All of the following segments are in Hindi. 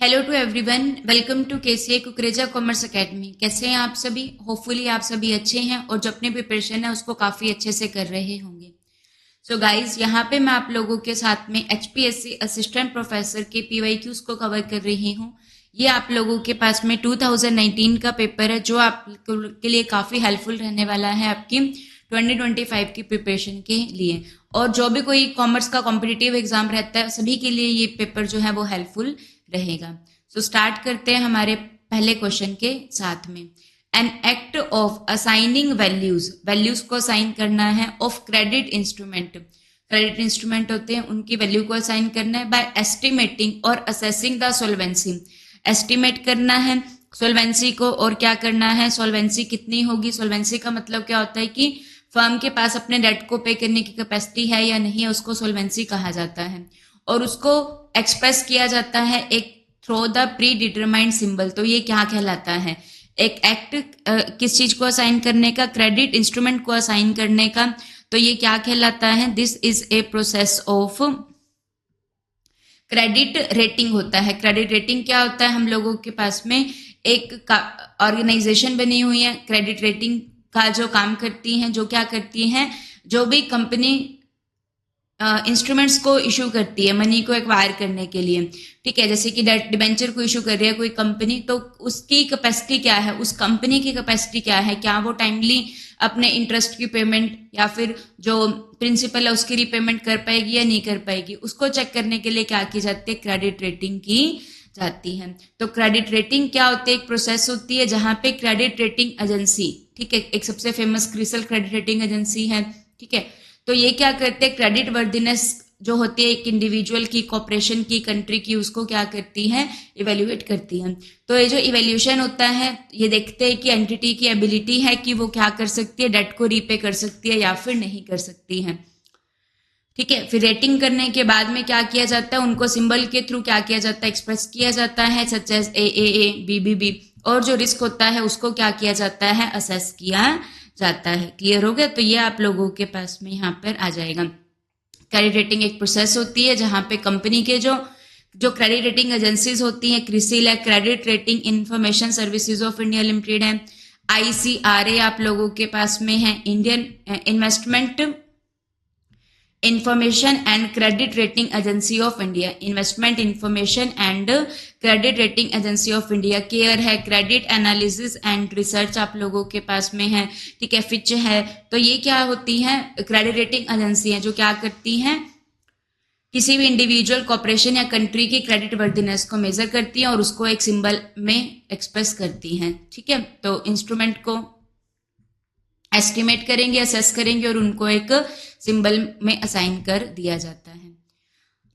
Hello to everyone, welcome to KCA Kukreja commerce academy. कैसे हैं आप सभी? होपफुली आप सभी अच्छे हैं और जो अपनी प्रिपरेशन है उसको काफ़ी अच्छे से कर रहे होंगे। सो गाइज, यहाँ पे मैं आप लोगों के साथ में एचपीएससी असिस्टेंट प्रोफेसर के पीवाईक्यूज को कवर कर रही हूँ। ये आप लोगों के पास में 2019 का पेपर है जो आप के लिए काफ़ी हेल्पफुल रहने वाला है आपकी 2025 की प्रिपरेशन के लिए। और जो भी कोई कॉमर्स का कॉम्पिटिटिव एग्जाम रहता है सभी के लिए ये पेपर जो है वो हेल्पफुल रहेगा। सो स्टार्ट करते हैं हमारे पहले क्वेश्चन के साथ में। An act of assigning values को असाइन करना है ऑफ क्रेडिट इंस्ट्रूमेंट होते हैं उनकी वैल्यू को असाइन करना है बाय एस्टिमेटिंग और असेसिंग द सोल्वेंसी। एस्टिमेट करना है सोल्वेंसी को और क्या करना है, सोल्वेंसी कितनी होगी। सोल्वेंसी का मतलब क्या होता है कि फर्म के पास अपने डेट को पे करने की कैपेसिटी है या नहीं है, उसको सोल्वेंसी कहा जाता है। और उसको एक्सप्रेस किया जाता है एक through the pre determined symbol. तो ये क्या कहलाता है? एक एक्ट किस चीज को असाइन करने का, क्रेडिट इंस्ट्रूमेंट को असाइन करने का। तो ये क्या कहलाता है? This is a process of credit rating होता है। क्रेडिट रेटिंग क्या होता है? हम लोगों के पास में एक ऑर्गेनाइजेशन बनी हुई है क्रेडिट रेटिंग का जो काम करती हैं, जो क्या करती हैं, जो भी कंपनी इंस्ट्रूमेंट्स को इशू करती है मनी को एक्वायर करने के लिए, ठीक है, जैसे कि डिबेंचर को इशू कर रही है कोई कंपनी, तो उसकी कैपेसिटी क्या है, उस कंपनी की कैपेसिटी क्या है, क्या वो टाइमली अपने इंटरेस्ट की पेमेंट या फिर जो प्रिंसिपल है उसकी रीपेमेंट कर पाएगी या नहीं कर पाएगी, उसको चेक करने के लिए क्या की जाती है? क्रेडिट रेटिंग की जाती है। तो क्रेडिट रेटिंग क्या होती है? एक प्रोसेस होती है जहां पे क्रेडिट रेटिंग एजेंसी, ठीक है, एक सबसे famous CRISIL credit rating agency है, ठीक है। तो ये क्या करते हैं? क्रेडिट वर्दीनेस जो होती है एक इंडिविजुअल की, कॉर्पोरेशन की, कंट्री की, उसको क्या करती है? इवेल्युएट करती है। तो ये जो इवेल्यूशन होता है ये देखते हैं कि एंटिटी की एबिलिटी है कि वो क्या कर सकती है, डेट को रीपे कर सकती है या फिर नहीं कर सकती है, ठीक है। फिर रेटिंग करने के बाद में क्या किया जाता है? उनको सिंबल के थ्रू क्या किया जाता है? एक्सप्रेस किया जाता है, such as A B B. और जो रिस्क होता है उसको क्या किया जाता है? असेस किया जाता है। क्लियर हो गया? तो ये आप लोगों के पास में यहाँ पर आ जाएगा। क्रेडिट रेटिंग एक प्रोसेस होती है जहां पे कंपनी के जो क्रेडिट रेटिंग एजेंसीज होती हैं, क्रिसिल है, credit rating information services of India limited है, आईसीआरए आप लोगों के पास में है, Indian investment information and credit rating agency of India, investment information and credit rating agency of India, care है, क्रेडिट एनालिसिस एंड रिसर्च आप लोगों के पास में है, ठीक है, फिच है। तो ये क्या होती हैं? क्रेडिट रेटिंग एजेंसी है जो क्या करती हैं? किसी भी इंडिविजुअल, कॉर्पोरेशन या कंट्री की क्रेडिट वर्दीनेस को मेजर करती हैं और उसको एक सिंबल में एक्सप्रेस करती हैं, ठीक है। तो इंस्ट्रूमेंट को एस्टिमेट करेंगे, असेस करेंगे और उनको एक सिंबल में असाइन कर दिया जाता है।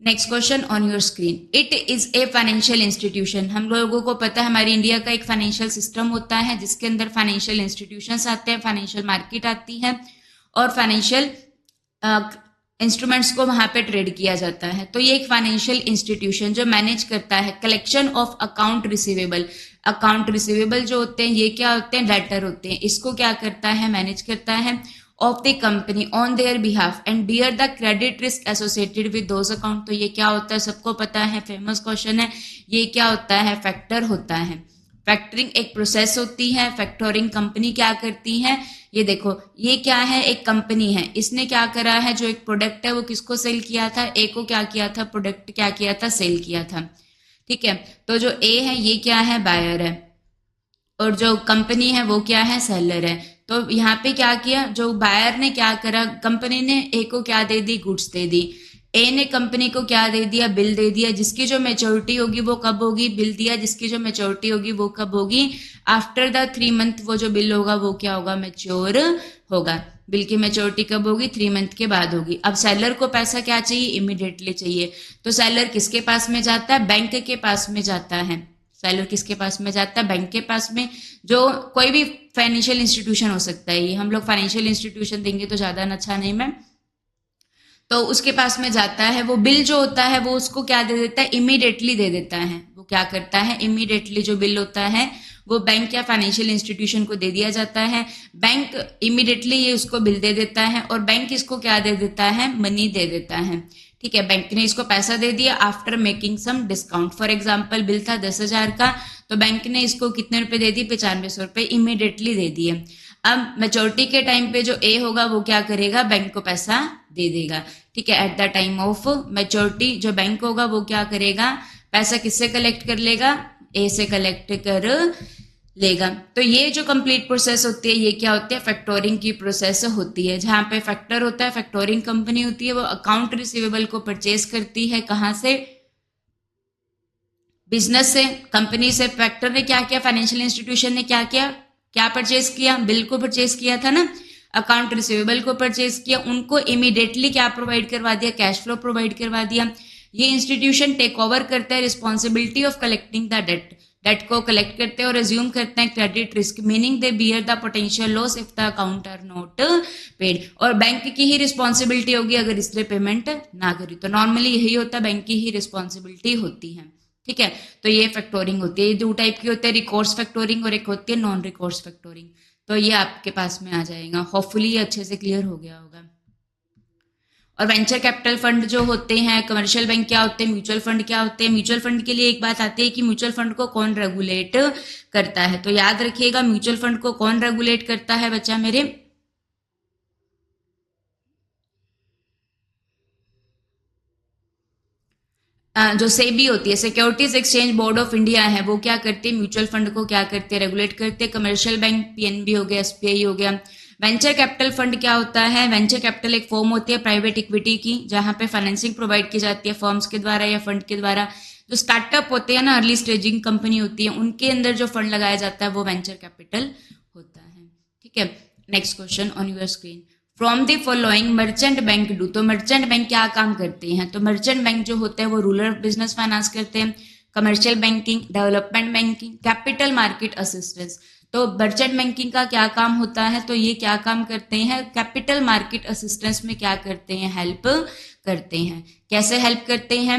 Next question on your screen. It is a financial institution. हम लोगों को पता है हमारी इंडिया का एक फाइनेंशियल सिस्टम होता है जिसके अंदर फाइनेंशियल इंस्टीट्यूशंस आते हैं, फाइनेंशियल मार्केट आती है और फाइनेंशियल इंस्ट्रूमेंट्स को वहां पे ट्रेड किया जाता है। तो ये एक फाइनेंशियल इंस्टीट्यूशन जो मैनेज करता है collection of account receivable. Account receivable जो होते हैं ये क्या होते हैं? डेटर होते हैं। इसको क्या करता है? मैनेज करता है of the company on their behalf and bear the credit risk associated with those account. तो ये क्या होता है? सबको पता है, फेमस क्वेश्चन है। ये क्या होता है? फैक्टर होता है। फैक्टरिंग एक प्रोसेस होती है। फैक्टोरिंग कंपनी क्या करती है? ये देखो, ये क्या है? एक कंपनी है, इसने क्या करा है? जो एक प्रोडक्ट है वो किसको सेल किया था? ए को क्या किया था? प्रोडक्ट क्या किया था? सेल किया था, ठीक है। तो जो ए है ये क्या है? बायर है और जो कंपनी है वो क्या है? सेलर है। तो यहाँ पे क्या किया? जो बायर ने क्या करा? कंपनी ने ए को क्या दे दी? गुड्स दे दी। ए ने कंपनी को क्या दे दिया? बिल दे दिया। जिसकी जो मेच्योरिटी होगी वो कब होगी? बिल दिया। जिसकी जो मेच्योरिटी होगी वो कब होगी? आफ्टर द 3 मंथ वो जो बिल होगा वो क्या होगा? मेच्योर होगा। बिल की मेच्योरिटी कब होगी? 3 मंथ के बाद होगी। अब सेलर को पैसा क्या चाहिए? इमीडिएटली चाहिए। तो सेलर किसके पास में जाता है? बैंक के पास में जाता है। सेलर किसके पास में जाता है? बैंक के पास में। जो कोई भी फाइनेंशियल इंस्टीट्यूशन हो सकता है, ये हम लोग फाइनेंशियल इंस्टीट्यूशन देंगे तो ज्यादा अच्छा नहीं मैम। तो उसके पास में जाता है, वो बिल जो होता है वो उसको क्या दे देता है? इमीडिएटली दे देता है। वो क्या करता है? इमीडिएटली जो बिल होता है वो बैंक या फाइनेंशियल इंस्टीट्यूशन को दे दिया जाता है। बैंक इमीडिएटली ये उसको बिल दे देता है और बैंक इसको क्या दे देता है, मनी दे देता है। ठीक है, बैंक ने इसको पैसा दे दिया after making some discount. For example bill था 10,000 का, तो बैंक ने इसको कितने रुपए दे दिए, 9500 रुपए इमीडिएटली दे दिए। अब मैच्योरिटी के टाइम पे जो ए होगा वो क्या करेगा, बैंक को पैसा दे देगा। ठीक है, at the time of maturity जो बैंक होगा वो क्या करेगा, पैसा किससे कलेक्ट कर लेगा, ए से कलेक्ट कर लेगा। तो ये जो कंप्लीट प्रोसेस होती है ये क्या होती है, फैक्टोरिंग की प्रोसेस होती है। जहां पे फैक्टर होता है, फैक्टोरिंग कंपनी होती है, वो अकाउंट रिसीवेबल को परचेज करती है, कहां से, बिजनेस से, कंपनी से। फैक्टर ने क्या किया, फाइनेंशियल इंस्टीट्यूशन ने क्या किया, क्या परचेज किया, बिल को परचेज किया था ना, अकाउंट रिसीवेबल को परचेज किया, उनको इमीडिएटली क्या प्रोवाइड करवा दिया, कैश फ्लो प्रोवाइड करवा दिया। ये इंस्टीट्यूशन टेक ओवर करता है responsibility of collecting the debt, debt को कलेक्ट करते हैं और एज्यूम करते हैं credit risk, meaning they bear the potential loss if the account are not paid. और बैंक की ही रिस्पॉन्सिबिलिटी होगी अगर इसने पेमेंट ना करी, तो नॉर्मली यही होता है, बैंक की ही रिस्पॉन्सिबिलिटी होती है। ठीक है, तो ये फैक्टोरिंग होती है। ये दो टाइप की होती है, रिकोर्स फैक्टोरिंग और एक होती है नॉन रिकोर्स फैक्टोरिंग। तो ये आपके पास में आ जाएगा, होपफुली ये अच्छे से क्लियर हो गया होगा। और वेंचर कैपिटल फंड जो होते हैं, कमर्शियल बैंक क्या होते हैं, म्यूचुअल फंड क्या होते हैं। म्यूचुअल फंड के लिए एक बात आती है कि म्यूचुअल फंड को कौन रेगुलेट करता है, तो याद रखिएगा म्यूचुअल फंड को कौन रेगुलेट करता है बच्चा मेरे, जो सेबी होती है, securities exchange board of India है, वो क्या करती है, म्यूचुअल फंड को क्या करते हैं, रेगुलेट करते हैं। कमर्शियल बैंक पीएनबी हो गया, एसबीआई हो गया। वेंचर कैपिटल फंड क्या होता है, वेंचर कैपिटल एक फॉर्म होती है प्राइवेट इक्विटी की, जहां पे फाइनेंसिंग प्रोवाइड की जाती है फर्म्स के द्वारा या फंड के द्वारा। जो स्टार्टअप होते हैं ना, अर्ली स्टेजिंग कंपनी होती है, उनके अंदर जो फंड लगाया जाता है वो वेंचर कैपिटल होता है। ठीक है, next question on your screen, from the following merchant bank do. तो मर्चेंट बैंक क्या काम करते हैं, तो मर्चेंट बैंक जो होते हैं वो रूरल बिजनेस फाइनेंस करते हैं, commercial banking, development banking, capital market assistance. तो मर्चेंट बैंकिंग का क्या काम होता है, तो ये क्या काम करते हैं, कैपिटल मार्केट असिस्टेंस में क्या करते हैं, हेल्प करते हैं। कैसे हेल्प करते हैं,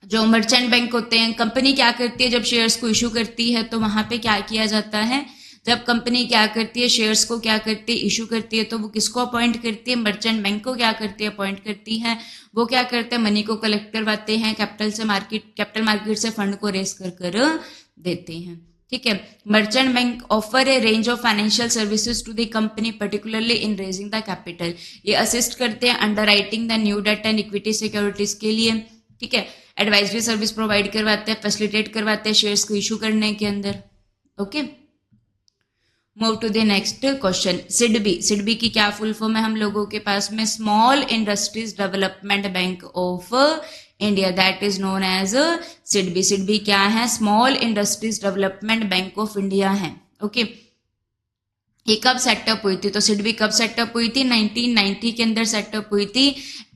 जो मर्चेंट बैंक होते हैं, कंपनी क्या करती है, जब शेयर्स को इशू करती है तो वहां पे क्या किया जाता है, जब कंपनी क्या करती है, शेयर्स को क्या करती है, इशू करती है, तो वो किसको अपॉइंट करती है, मर्चेंट बैंक को क्या करती है, अपॉइंट करती है। वो क्या करते हैं, मनी को कलेक्ट करवाते हैं, कैपिटल मार्केट से फंड को रेस कर देते हैं। ठीक है, merchant bank offer a range of financial services to the company particularly in raising the capital. ये असिस्ट करते हैं underwriting the new debt and equity securities के लिए। ठीक है, एडवाइजरी सर्विस प्रोवाइड करवाते हैं, फैसिलिटेट करवाते हैं शेयर्स को इशू करने के अंदर। Okay, move to the next question, SIDBI. SIDBI की क्या फुल फॉर्म है हम लोगों के पास में, small industries development bank of India, that is known as SIDBI. SIDBI क्या है, small industries development bank of India है। ओके, ये कब सेटअप हुई थी, तो सिडबी कब सेटअप हुई थी, 1990 के अंदर सेटअप हुई थी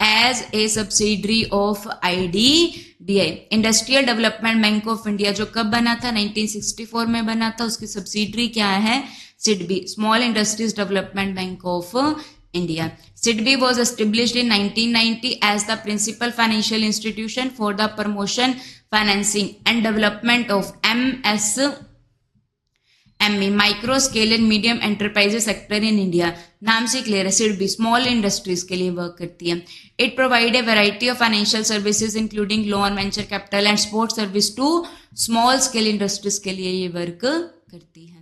as a subsidiary of IDBI, industrial development bank of India. जो कब बना था, 1964 में बना था। उसकी सब्सिडरी क्या है, SIDBI, small industries development bank of India. SIDBI was established in 1990 as the principal financial institution for the promotion, financing and development of MSME, micro scale and medium enterprises sector in India। नाम से क्लियर है, SIDBI स्मॉल इंडस्ट्रीज के लिए वर्क करती है। It provide a variety of financial services including loan, venture capital and support service to small scale industries के लिए ये वर्क करती है।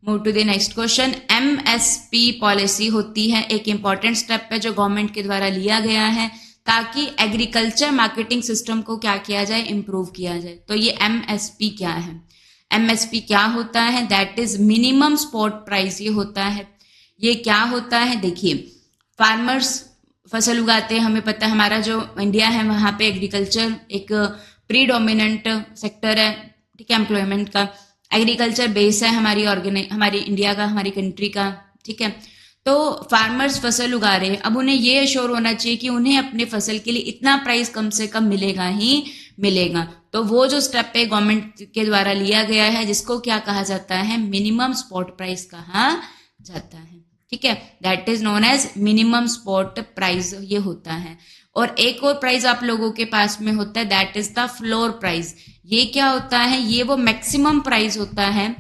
Move to the next question, MSP policy होती है, एक इंपॉर्टेंट स्टेप है जो गवर्नमेंट के द्वारा लिया गया है ताकि एग्रीकल्चर मार्केटिंग सिस्टम को क्या किया जाए, इंप्रूव किया जाए। तो ये MSP क्या है, MSP क्या होता है, that is minimum spot price. ये होता है, ये क्या होता है, देखिए फार्मर्स फसल उगाते हैं, हमें पता है हमारा जो इंडिया है वहां पे एग्रीकल्चर एक प्रीडोमिनेंट सेक्टर है। ठीक है, एम्प्लॉयमेंट का एग्रीकल्चर बेस है हमारी इंडिया का, हमारी कंट्री का। ठीक है, तो फार्मर्स फसल उगा रहे हैं, अब उन्हें ये अश्योर होना चाहिए कि उन्हें अपने फसल के लिए इतना प्राइस कम से कम मिलेगा ही मिलेगा। तो वो जो स्टेप है गवर्नमेंट के द्वारा लिया गया है, जिसको क्या कहा जाता है, मिनिमम स्पॉट प्राइस कहा जाता है। ठीक है, that is known as minimum spot price, ये होता है। और एक और प्राइस आप लोगों के पास में होता है, that is the floor price. ये क्या होता है, ये वो मैक्सिमम प्राइस होता है,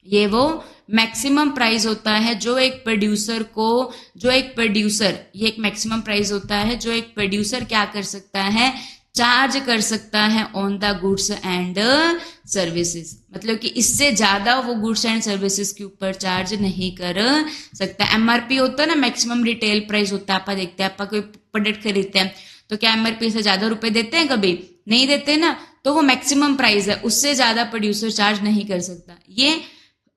ये वो मैक्सिमम प्राइस होता है जो एक प्रोड्यूसर को, ये एक मैक्सिमम प्राइस होता है जो एक प्रोड्यूसर क्या कर सकता है, चार्ज कर सकता है on the goods and services. मतलब कि इससे ज्यादा वो गुड्स एंड सर्विसेज के ऊपर चार्ज नहीं कर सकता। एमआरपी होता है ना, मैक्सिमम रिटेल प्राइस होता है। आप देखते हैं, आप कोई प्रोडक्ट खरीदते हैं तो क्या एमआरपी से ज्यादा रुपए देते हैं? कभी नहीं देते ना। तो वो मैक्सिमम प्राइस है, उससे ज्यादा प्रोड्यूसर चार्ज नहीं कर सकता। ये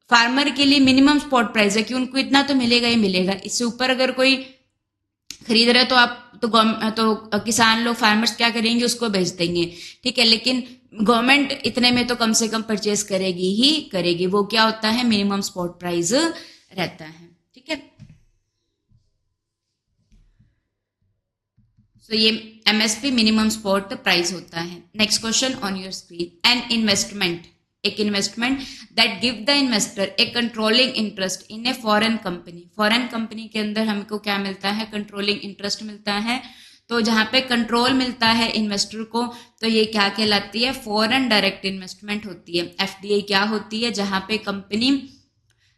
फार्मर के लिए मिनिमम स्पॉट प्राइस है कि उनको इतना तो मिलेगा ही मिलेगा, इससे ऊपर अगर कोई खरीद रहे तो आप तो किसान लोग, फार्मर्स क्या करेंगे, उसको बेच देंगे, ठीक है। लेकिन गवर्नमेंट इतने में तो कम से कम परचेज करेगी ही करेगी। वो क्या होता है, मिनिमम स्पॉट प्राइस रहता है, ठीक है। तो ये एमएसपी मिनिमम स्पॉट प्राइस होता है। Next question on your screen, an investment, एक investment that give the investor a controlling interest in a foreign company. Foreign company के अंदर हमको क्या मिलता है, कंट्रोलिंग इंटरेस्ट मिलता है। तो जहां पे कंट्रोल मिलता है इन्वेस्टर को, तो ये क्या कहलाती है, फॉरेन डायरेक्ट इन्वेस्टमेंट होती है। एफडीआई क्या होती है, जहां पे कंपनी,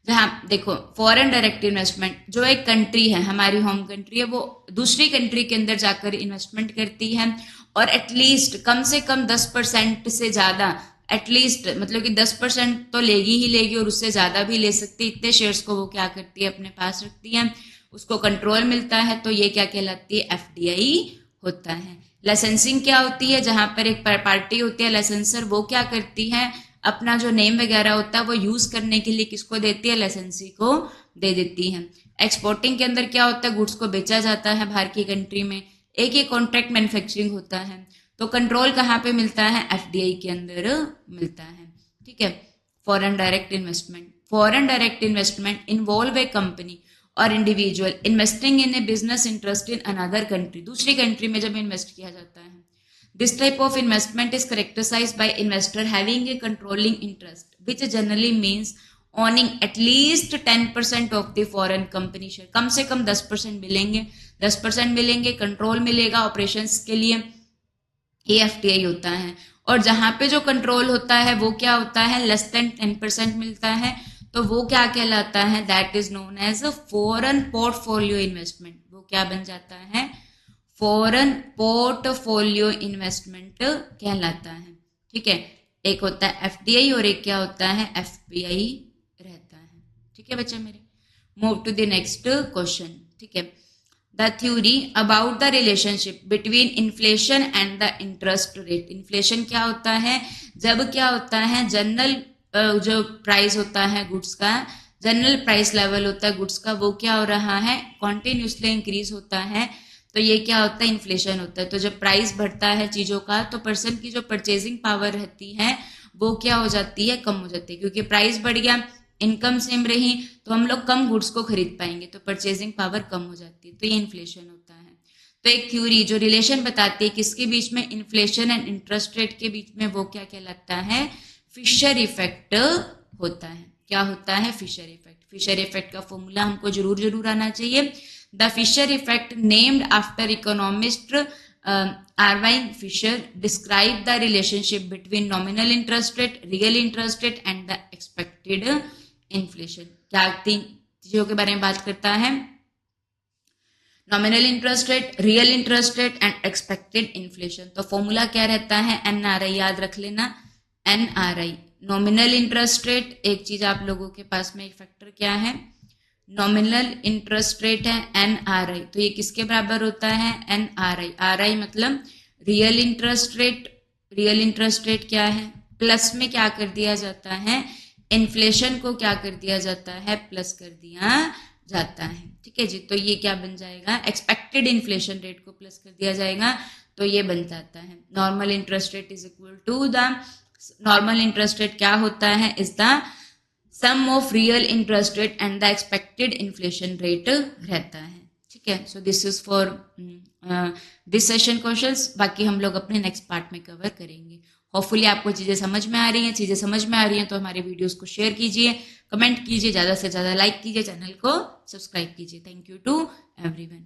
जहां देखो फॉरेन डायरेक्ट इन्वेस्टमेंट, जो एक कंट्री है, हमारी होम कंट्री है, वो दूसरी कंट्री के अंदर जाकर इन्वेस्टमेंट करती है और एटलीस्ट कम से कम 10% से ज्यादा, एटलीस्ट मतलब कि 10% तो लेगी ही लेगी और उससे ज्यादा भी ले सकती है, इतने शेयर्स को वो क्या करती है, अपने पास रखती है, उसको कंट्रोल मिलता है। तो ये क्या कहलाती है, एफडीआई होता है। लाइसेंसिंग क्या होती है, जहां पर एक पार्टी होती है लाइसेंसर, वो क्या करती है, अपना जो नेम वगैरह होता है वो यूज करने के लिए किसको देती है, लाइसेंसी को दे देती है। एक्सपोर्टिंग के अंदर क्या होता है, गुड्स को बेचा जाता है बाहर की कंट्री में। एक ही कॉन्ट्रैक्ट मैन्युफैक्चरिंग होता है। तो कंट्रोल कहाँ पे मिलता है, एफडीआई के अंदर मिलता है, ठीक है। Foreign direct investment, foreign direct investment involve a company और individual investing in a business interest in another country. दूसरी कंट्री में जब इन्वेस्ट किया जाता है, this type of investment is characterized by investor having a controlling interest, which generally means owning at least 10% of the foreign company share। कम से कम 10% मिलेंगे, 10% मिलेंगे, कंट्रोल मिलेगा ऑपरेशंस के लिए, ये एफडीआई होता है। और जहां पे जो कंट्रोल होता है वो क्या होता है, लेस देन 10% मिलता है, तो वो क्या कहलाता है, that is known as a foreign portfolio investment. वो क्या बन जाता है, फॉरेन पोर्टफोलियो इन्वेस्टमेंट कहलाता है, ठीक है। एक होता है एफडीआई और एक क्या होता है, एफपीआई रहता है, ठीक है बच्चे मेरे। Move to the next question, ठीक है। The theory about the relationship between inflation and the interest rate. Inflation क्या होता है, जब क्या होता है, जनरल जो प्राइस होता है गुड्स का, जनरल प्राइस लेवल होता है गुड्स का, वो क्या हो रहा है, कॉन्टिन्यूसली इंक्रीज होता है, तो ये क्या होता है, इन्फ्लेशन होता है। तो जब प्राइस बढ़ता है चीजों का, तो पर्सन की जो परचेजिंग पावर रहती है वो क्या हो जाती है, कम हो जाती है। क्योंकि प्राइस बढ़ गया, इनकम सेम रही, तो हम लोग कम गुड्स को खरीद पाएंगे, तो परचेजिंग पावर कम हो जाती है। तो ये इन्फ्लेशन होता है। तो एक थ्योरी जो रिलेशन बताती है किसके बीच में, इन्फ्लेशन एंड इंटरेस्ट रेट के बीच में, वो क्या कहलाता है, फिशर इफेक्ट होता है। क्या होता है, फिशर इफेक्ट। फिशर इफेक्ट का फॉर्मूला हमको जरूर आना चाहिए। The Fisher effect, named after economist Irving Fisher, describe the relationship between nominal interest rate, real interest rate and the expected inflation। क्या तीन चीजों के बारे में बात करता है, nominal interest rate, real interest rate and expected inflation. तो फॉर्मूला क्या रहता है, एनआरआई, याद रख लेना, एनआरआई। नॉमिनल इंटरेस्ट रेट, एक चीज आप लोगों के पास में एक फैक्टर क्या है, नॉमिनल इंटरेस्ट रेट है एनआरआई, तो ये किसके बराबर होता है, एनआरआई। आरआई मतलब real interest rate. Real interest rate क्या है, प्लस में क्या कर दिया जाता है, इन्फ्लेशन को क्या कर दिया जाता है, प्लस कर दिया जाता है, ठीक है जी। तो ये क्या बन जाएगा, एक्सपेक्टेड इन्फ्लेशन रेट को प्लस कर दिया जाएगा, तो ये बन जाता है normal interest rate is equal to the, normal interest rate क्या होता है, is the sum of real interest rate and the expected inflation rate रहता है, ठीक है। So this is for this session questions, बाकी हम लोग अपने नेक्स्ट पार्ट में कवर करेंगे। होपफुली आपको चीजें समझ में आ रही हैं, चीजें समझ में आ रही हैं तो हमारे वीडियोस को शेयर कीजिए, कमेंट कीजिए, ज्यादा से ज्यादा लाइक कीजिए, चैनल को सब्सक्राइब कीजिए। Thank you to everyone.